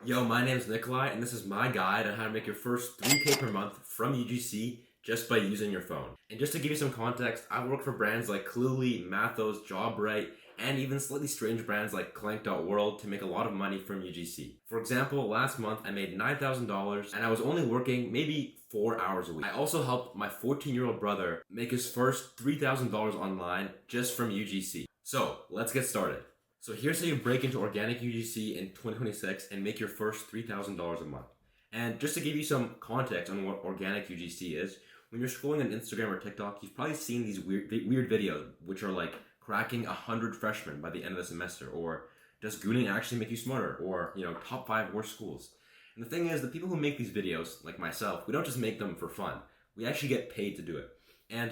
Yo, my name's Nikolai, and this is my guide on how to make your first 3K per month from UGC just by using your phone. And just to give you some context, I work for brands like Cluely, Mathos, JobRight, and even slightly strange brands like Clank.world to make a lot of money from UGC. For example, last month I made $9,000 and I was only working maybe 4 hours a week. I also helped my 14-year-old brother make his first $3,000 online just from UGC. So, let's get started. So here's how you break into organic UGC in 2026 and make your first $3,000 a month. And just to give you some context on what organic UGC is, when you're scrolling on Instagram or TikTok, you've probably seen these weird videos, which are like cracking 100 freshmen by the end of the semester, or does gooning actually make you smarter, or top 5 worst schools. And the thing is, the people who make these videos, like myself, we don't just make them for fun. We actually get paid to do it. And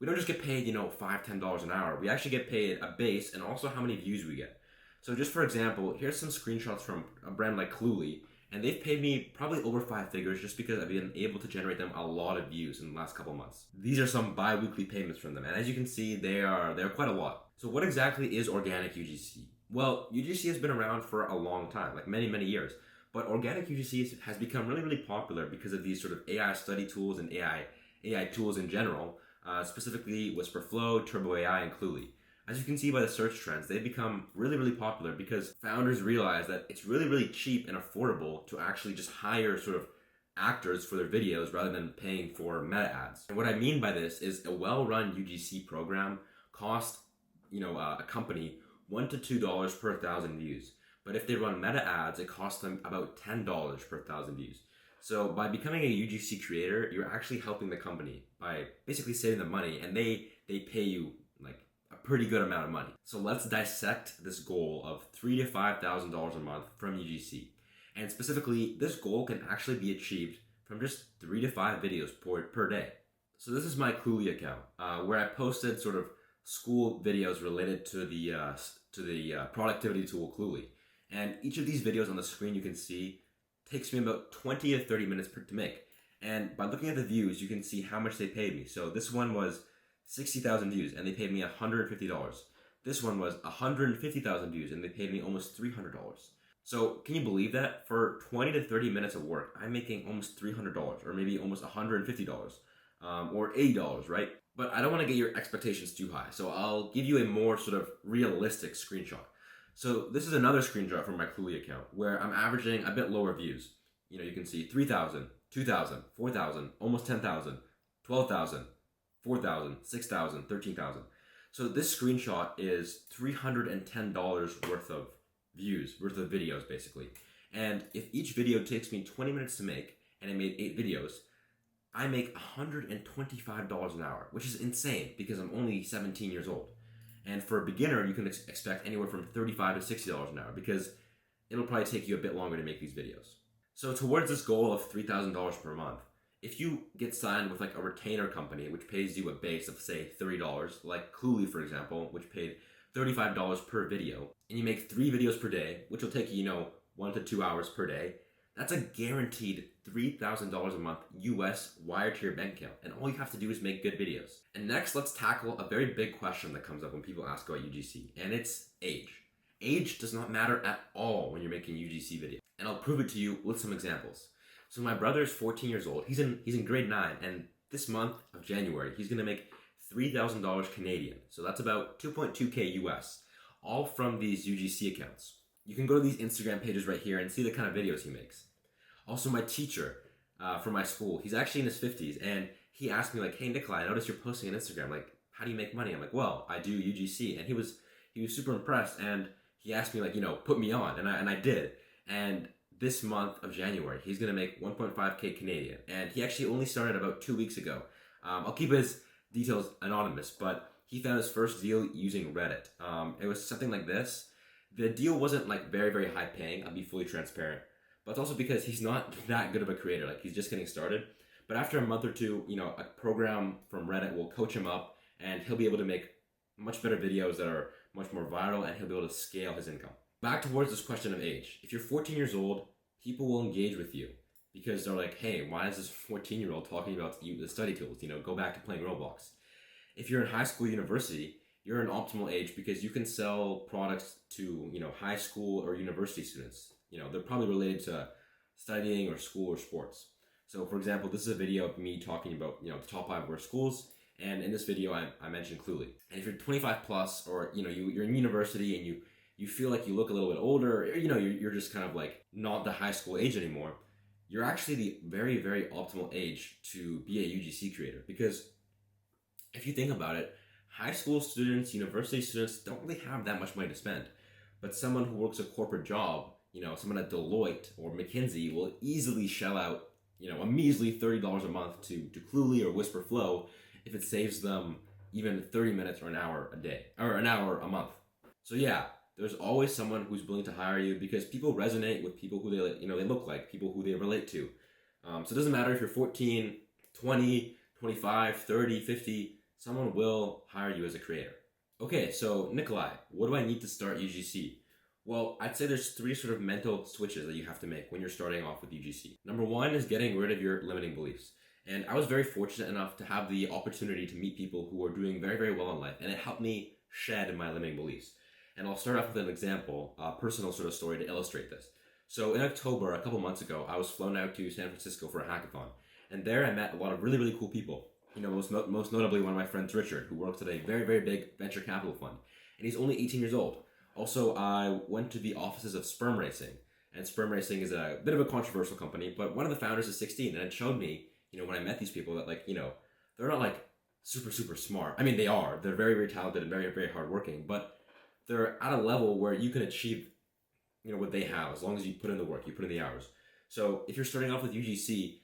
we don't just get paid, $5, $10 an hour. We actually get paid a base and also how many views we get. So just for example, here's some screenshots from a brand like Cluely, and they've paid me probably over 5 figures just because I've been able to generate them a lot of views in the last couple months. These are some bi-weekly payments from them, and as you can see, they're quite a lot. So what exactly is organic UGC? Well, UGC has been around for a long time, like many, many years. But organic UGC has become really, really popular because of these sort of AI study tools and AI tools in general, specifically WhisperFlow, Turbo AI, and Cluely. As you can see by the search trends, they've become really, really popular because founders realize that it's really, really cheap and affordable to actually just hire sort of actors for their videos rather than paying for meta ads. And what I mean by this is a well-run UGC program costs, a company $1 to $2 per 1,000 views. But if they run meta ads, it costs them about $10 per 1,000 views. So by becoming a UGC creator, you're actually helping the company by basically saving them money, and they pay you like a pretty good amount of money. So let's dissect this goal of $3,000 to $5,000 a month from UGC. And specifically, this goal can actually be achieved from just 3 to 5 videos per day. So this is my Cluely account, where I posted sort of school videos related to the productivity tool Cluely. And each of these videos on the screen you can see takes me about 20 to 30 minutes to make. And by looking at the views, you can see how much they paid me. So this one was 60,000 views and they paid me $150. This one was 150,000 views and they paid me almost $300. So can you believe that? For 20 to 30 minutes of work, I'm making almost $300 or maybe almost $150 or $80, right? But I don't want to get your expectations too high. So I'll give you a more sort of realistic screenshot. So this is another screenshot from my Cluely account where I'm averaging a bit lower views. You can see 3,000, 2,000, 4,000, almost 10,000, 12,000, 4,000, 6,000, 13,000. So this screenshot is $310 worth of views, worth of videos basically. And if each video takes me 20 minutes to make and I made 8 videos, I make $125 an hour, which is insane because I'm only 17 years old. And for a beginner, you can expect anywhere from $35 to $60 an hour because it'll probably take you a bit longer to make these videos. So towards this goal of $3,000 per month, if you get signed with like a retainer company, which pays you a base of say $30, like Cluely for example, which paid $35 per video, and you make 3 videos per day, which will take you, 1 to 2 hours per day, that's a guaranteed $3,000 a month US wired to your bank account. And all you have to do is make good videos. And next, let's tackle a very big question that comes up when people ask about UGC, and it's age. Age does not matter at all when you're making UGC videos. And I'll prove it to you with some examples. So my brother is 14 years old. He's in grade 9, and this month of January, he's gonna make $3,000 Canadian. So that's about 2.2K US, all from these UGC accounts. You can go to these Instagram pages right here and see the kind of videos he makes. Also, my teacher from my school, he's actually in his 50s, and he asked me like, "Hey Nikolai, I noticed you're posting on Instagram. Like, how do you make money?" I'm like, "Well, I do UGC," and he was super impressed, and he asked me like, put me on, and I did. And this month of January, he's gonna make 1.5K Canadian, and he actually only started about 2 weeks ago. I'll keep his details anonymous, but he found his first deal using Reddit. It was something like this. The deal wasn't like very, very high paying. I'll be fully transparent. But it's also because he's not that good of a creator. Like, he's just getting started. But after a month or two, a program from Reddit will coach him up and he'll be able to make much better videos that are much more viral, and he'll be able to scale his income. Back towards this question of age. If you're 14 years old, people will engage with you because they're like, "Hey, why is this 14-year-old talking about the study tools? Go back to playing Roblox." If you're in high school, university, you're an optimal age because you can sell products to, high school or university students. they're probably related to studying or school or sports. So for example, this is a video of me talking about, the top 5 worst schools. And in this video, I mentioned Cluely. And if you're 25 plus, or, you're in university and you feel like you look a little bit older, or, you're just kind of like not the high school age anymore, you're actually the very, very optimal age to be a UGC creator. Because if you think about it, high school students, university students don't really have that much money to spend. But someone who works a corporate job, someone at Deloitte or McKinsey will easily shell out, a measly $30 a month to Cluely or Whisper Flow if it saves them even 30 minutes or an hour a day, or an hour a month. So yeah, there's always someone who's willing to hire you, because people resonate with people who they look like, people who they relate to. So it doesn't matter if you're 14, 20, 25, 30, 50, someone will hire you as a creator. Okay, so Nikolai, what do I need to start UGC? Well, I'd say there's 3 sort of mental switches that you have to make when you're starting off with UGC. Number 1 is getting rid of your limiting beliefs. And I was very fortunate enough to have the opportunity to meet people who are doing very, very well in life, and it helped me shed my limiting beliefs. And I'll start off with an example, a personal sort of story to illustrate this. So in October, a couple months ago, I was flown out to San Francisco for a hackathon. And there I met a lot of really, really cool people. Most notably one of my friends, Richard, who works at a very, very big venture capital fund. And he's only 18 years old. Also, I went to the offices of Sperm Racing. And Sperm Racing is a bit of a controversial company, but one of the founders is 16. And it showed me, when I met these people, that they're not like super, super smart. I mean, they are. They're very, very talented and very, very hardworking. But they're at a level where you can achieve, what they have, as long as you put in the work, you put in the hours. So if you're starting off with UGC,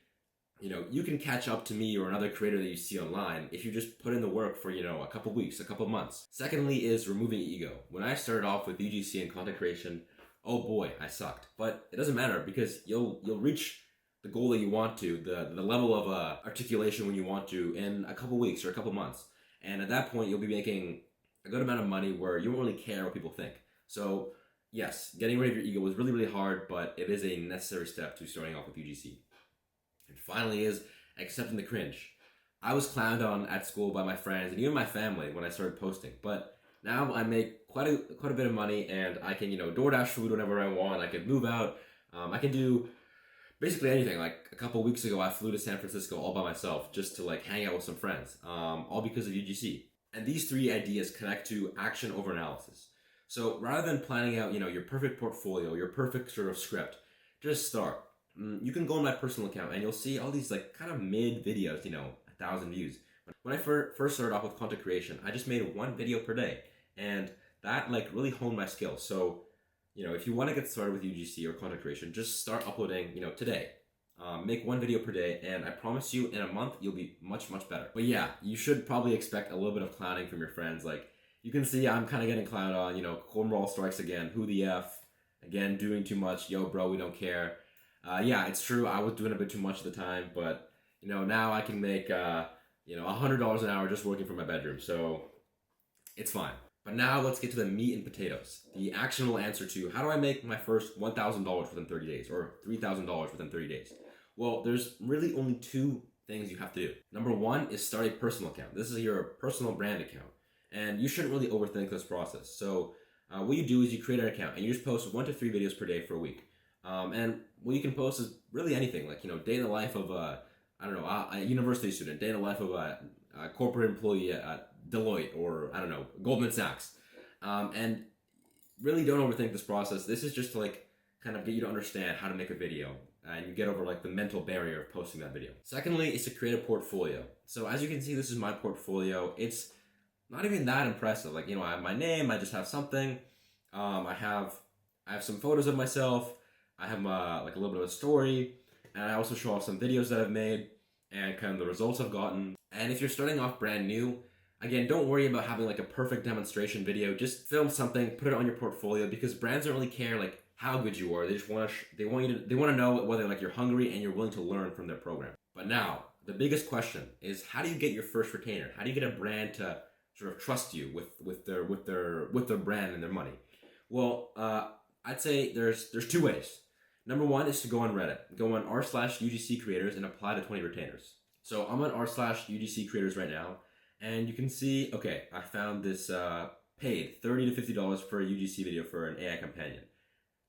you can catch up to me or another creator that you see online if you just put in the work for, a couple weeks, a couple months. Secondly is removing ego. When I started off with UGC and content creation, oh boy, I sucked. But it doesn't matter, because you'll reach the goal that you want to, the level of articulation when you want to, in a couple weeks or a couple months. And at that point, you'll be making a good amount of money where you won't really care what people think. So yes, getting rid of your ego was really, really hard, but it is a necessary step to starting off with UGC. And finally is accepting the cringe. I was clowned on at school by my friends and even my family when I started posting, but now I make quite a bit of money, and I can, DoorDash food whenever I want. I can move out. I can do basically anything. Like a couple weeks ago, I flew to San Francisco all by myself just to hang out with some friends, all because of UGC. And these 3 ideas connect to action over analysis. So rather than planning out, your perfect portfolio, your perfect sort of script, just start. You can go on my personal account and you'll see all these kind of mid videos, 1,000 views. When I first started off with content creation, I just made 1 video per day, and that really honed my skills. So, if you want to get started with UGC or content creation, just start uploading, today. Make 1 video per day, and I promise you, in a month, you'll be much, much better. But yeah, you should probably expect a little bit of clowning from your friends. You can see I'm kind of getting clowned on, cornball strikes again, who the F, again, doing too much, yo bro, we don't care. Yeah, it's true, I was doing a bit too much at the time, but, now I can make, $100 an hour just working from my bedroom, so it's fine. But now let's get to the meat and potatoes, the actionable answer to how do I make my first $1,000 within 30 days or $3,000 within 30 days? Well, there's really only 2 things you have to do. Number 1 is start a personal account. This is your personal brand account, and you shouldn't really overthink this process. So what you do is you create an account and you just post 1 to 3 videos per day for a week. And what you can post is really anything, day in the life of a university student, day in the life of a corporate employee at Deloitte or, Goldman Sachs. And really don't overthink this process. This is just to kind of get you to understand how to make a video, and you get over the mental barrier of posting that video. Secondly is to create a portfolio. So as you can see, this is my portfolio. It's not even that impressive. I have my name, I just have something. I have some photos of myself. I have a little bit of a story, and I also show off some videos that I've made and kind of the results I've gotten. And if you're starting off brand new, again, don't worry about having a perfect demonstration video. Just film something, put it on your portfolio, because brands don't really care how good you are. They just want to know whether you're hungry and you're willing to learn from their program. But now, the biggest question is, how do you get your first retainer? How do you get a brand to sort of trust you with their brand and their money? Well, I'd say there's 2 ways. Number 1 is to go on Reddit. Go on r/UGC creators and apply to 20 retainers. So I'm on r/UGC creators right now, and you can see, okay, I found this paid $30 to $50 for a UGC video for an AI companion.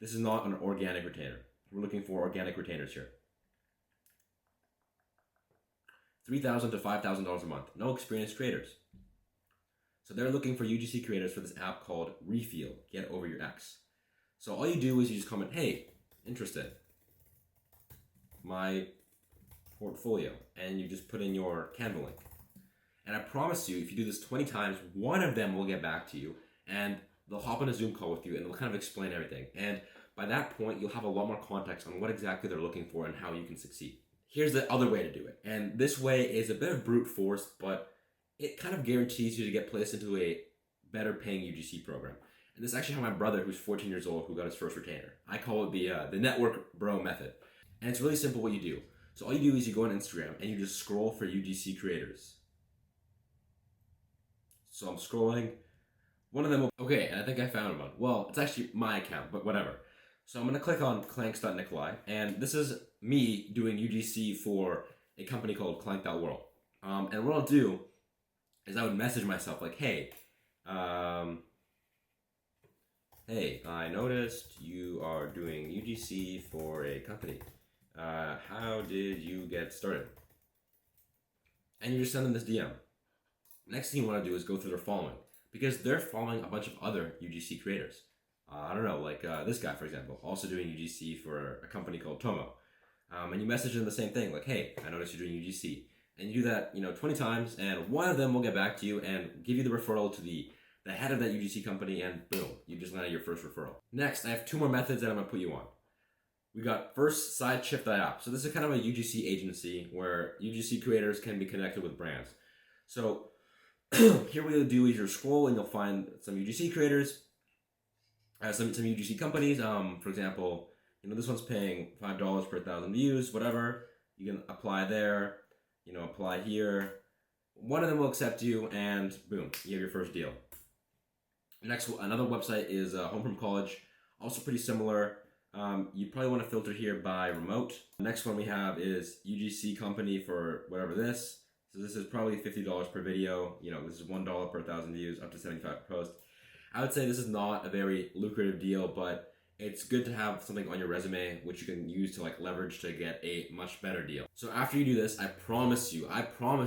This is not an organic retainer. We're looking for organic retainers here. $3,000 to $5,000 a month. No experienced creators. So they're looking for UGC creators for this app called Refuel, Get Over Your Ex. So all you do is you just comment, hey, interested, my portfolio, and you just put in your Canva link. And I promise you, if you do this 20 times, one of them will get back to you, and they'll hop on a Zoom call with you, and they'll kind of explain everything. And by that point, you'll have a lot more context on what exactly they're looking for and how you can succeed. Here's the other way to do it. And this way is a bit of brute force, but it kind of guarantees you to get placed into a better paying UGC program. And this is actually how my brother, who's 14 years old, who got his first retainer. I call it the network bro method. And it's really simple what you do. So all you do is you go on Instagram and you just scroll for UGC creators. So I'm scrolling. One of them will, okay, and I think I found one. Well, it's actually my account, but whatever. So I'm going to click on clanks.nikolai, and this is me doing UGC for a company called clank.world. And what I'll do is I would message myself like, hey, hey, I noticed you are doing UGC for a company. How did you get started? And you just send them this DM. Next thing you want to do is go through their following, because they're following a bunch of other UGC creators. I don't know, like this guy, for example, also doing UGC for a company called Tomo. And you message them the same thing, like, hey, I noticed you're doing UGC. And you do that, 20 times, and one of them will get back to you and give you the referral to the head of that UGC company, and boom, you just landed your first referral. Next, I have two more methods that I'm going to put you on. We got first sideshift.app. So this is kind of a UGC agency where UGC creators can be connected with brands. So here what you'll do is you'll scroll and you'll find some UGC creators, some UGC companies. For example, this one's paying $5 per 1,000 views, whatever. You can apply there, apply here. One of them will accept you, and boom, you have your first deal. Next, another website is Home from College, also pretty similar. You probably want to filter here by remote. The next one we have is UGC company for whatever this. So this is probably $50 per video. This is $1 per 1,000 views, up to 75 per post. I would say this is not a very lucrative deal, but it's good to have something on your resume which you can use to leverage to get a much better deal. So after you do this, I promise you, I will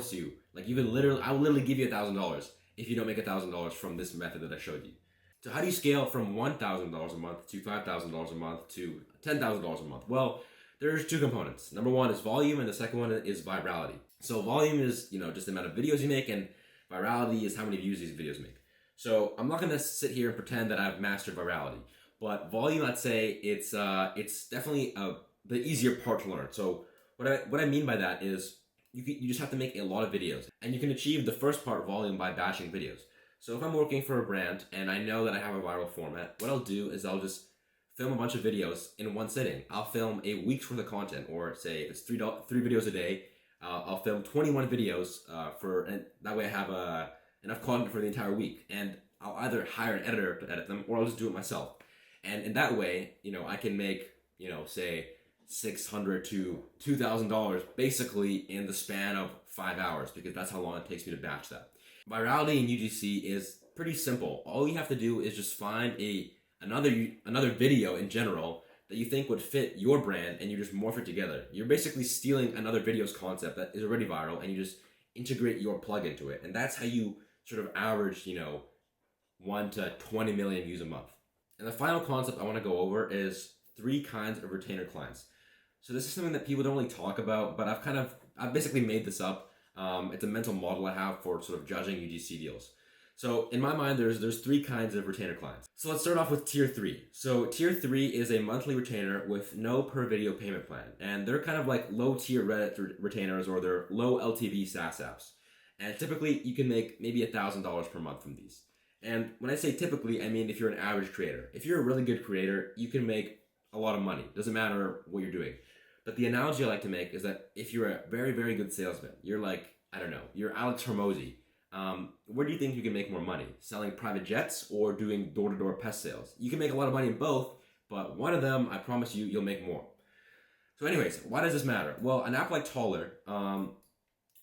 literally give you $1,000 if you don't make $1,000 from this method that I showed you. So how do you scale from $1,000 a month to $5,000 a month to $10,000 a month? Well, there's two components. Number one is volume, and the second one is virality. So volume is, just the amount of videos you make, and virality is how many views these videos make. So I'm not going to sit here and pretend that I've mastered virality, but volume, I'd say it's definitely the easier part to learn. So what I mean by that is you just have to make a lot of videos, and you can achieve the first part, volume, by batching videos. So if I'm working for a brand and I know that I have a viral format, what I'll do is I'll just film a bunch of videos in one sitting. I'll film a week's worth of content, or say if it's three videos a day, I'll film 21 videos and that way I have enough content for the entire week. And I'll either hire an editor to edit them, or I'll just do it myself. And in that way, I can make, say $600 to $2,000 basically in the span of 5 hours, because that's how long it takes me to batch that. Virality in UGC is pretty simple. All you have to do is just find another video in general that you think would fit your brand, and you just morph it together. You're basically stealing another video's concept that is already viral, and you just integrate your plug into it. And that's how you sort of average, 1 to 20 million views a month. And the final concept I want to go over is 3 kinds of retainer clients. So this is something that people don't really talk about, but I've basically made this up. It's a mental model I have for sort of judging UGC deals. So in my mind, there's 3 kinds of retainer clients. So let's start off with tier 3. So tier 3 is a monthly retainer with no per video payment plan. And they're kind of like low tier Reddit retainers, or they're low LTV SaaS apps. And typically you can make maybe $1,000 per month from these. And when I say typically, I mean if you're an average creator. If you're a really good creator, you can make a lot of money. Doesn't matter what you're doing. But the analogy I like to make is that if you're a very, very good salesman, you're like, you're Alex Hormozy. Where do you think you can make more money? Selling private jets or doing door-to-door pest sales? You can make a lot of money in both, but one of them, I promise you, you'll make more. So anyways, why does this matter? Well, an app like Taller,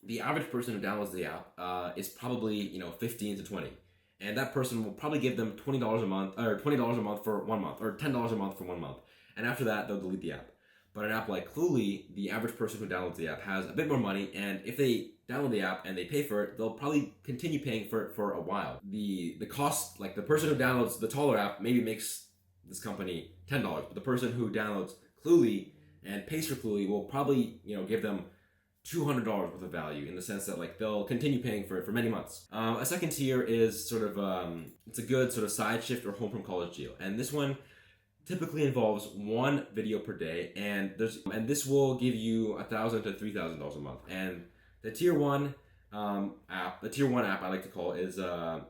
the average person who downloads the app is probably 15 to 20. and that person will probably give them $20 a month, or $20 a month for 1 month, or $10 a month for 1 month, and after that they'll delete the app. But an app like Cluely, the average person who downloads the app has a bit more money, and if they download the app and they pay for it, they'll probably continue paying for it for a while. The cost, like the person who downloads the taller app maybe makes this company $10, but the person who downloads Cluely and pays for Cluely will probably, give them $200 worth of value, in the sense that like they'll continue paying for it for many months. A second tier is sort of it's a good sort of side shift or home from college deal, and this one typically involves one video per day, and this will give you $1,000 to $3,000 a month. And the tier one app I like to call is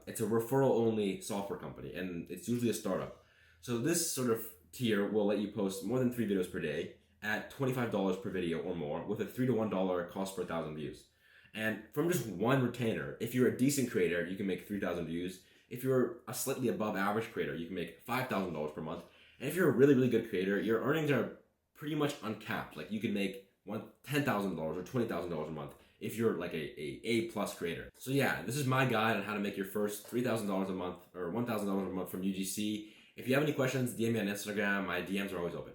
it's a referral only software company, and it's usually a startup. So this sort of tier will let you post more than 3 videos per day at $25 per video or more, with a $3 to $1 cost per 1,000 views. And from just one retainer, if you're a decent creator, you can make 3,000 views. If you're a slightly above average creator, you can make $5,000 per month. And if you're a really, really good creator, your earnings are pretty much uncapped. Like you can make $10,000 or $20,000 a month if you're like a plus creator. So yeah, this is my guide on how to make your first $3,000 a month or $1,000 a month from UGC. If you have any questions, DM me on Instagram. My DMs are always open.